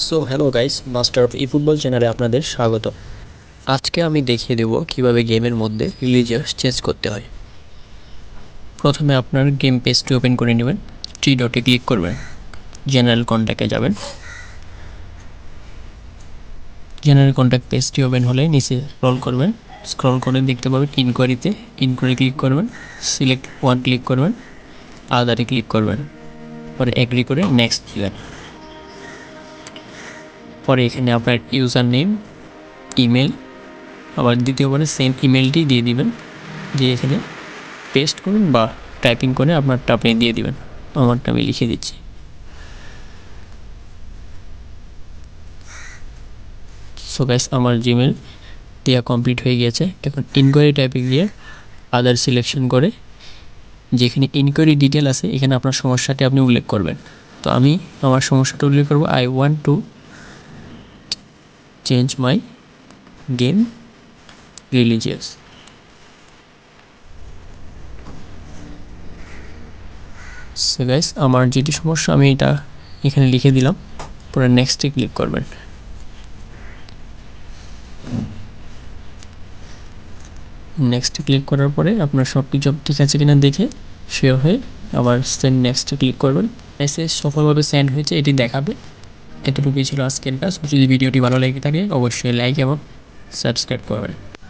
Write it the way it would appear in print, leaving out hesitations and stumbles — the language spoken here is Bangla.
So hello guys, master of football চ্যানেলে আপনাদের স্বাগত। আজকে আমি দেখিয়ে দেব কিভাবে গেমের মধ্যে রিলিজিয়াস চেঞ্জ করতে হয়। প্রথমে আপনার গেম পেজটি ওপেন করে নেবেন, থ্রি ডটে ক্লিক করবেন, জেনারেল কন্ট্যাক্টে যাবেন। জেনারেল কন্ট্যাক্ট পেজটি ওপেন হলে নিচে স্ক্রল করবেন, স্ক্রল করে দেখতে পাবেন ইনকোয়ারিতে, ইনকোয়ারি ক্লিক করবেন, সিলেক্ট ওয়ান ক্লিক করবেন, আদারে ক্লিক করবেন, পরে এগ্রি করে নেক্সট দিবেন। পরে এখানে আপনার ইউজার নেম, ইমেল, আবার দ্বিতীয়বারে সেম ইমেলটি দিয়ে দিবেন, দিয়ে এখানে পেস্ট করুন বা টাইপিং করে আপনারটা আপনি দিয়ে দিবেন। আমারটা আমি লিখে দিচ্ছি। সো গাইস, আমার জিমেল দেওয়া কমপ্লিট হয়ে গিয়েছে। এখন ইনকোয়ারি টাইপে গিয়ে আদার সিলেকশন করে যেখানে ইনকোয়ারি ডিটেল আছে এখানে আপনার সমস্যাটি আপনি উল্লেখ করবেন। তো আমি আমার সমস্যাটা উল্লেখ করবো, I want to change my game religious. So guys, আমার যেটি সমস্যা আমি এটা এখানে লিখে দিলাম, পরে নেক্সটে ক্লিক করবেন। নেক্সট ক্লিক করার পরে আপনার সব কিছু ঠিক আছে কিনা দেখে শেয়ার হয়ে আবার সেন্ড নেক্সটে ক্লিক করবেন। মেসেজ সফলভাবে সেন্ড হয়েছে এটি দেখাবে। এতটুকুই ছিল আজকের কাজ। যদি ভিডিওটি ভালো লেগে থাকে অবশ্যই লাইক এবং সাবস্ক্রাইব করবেন।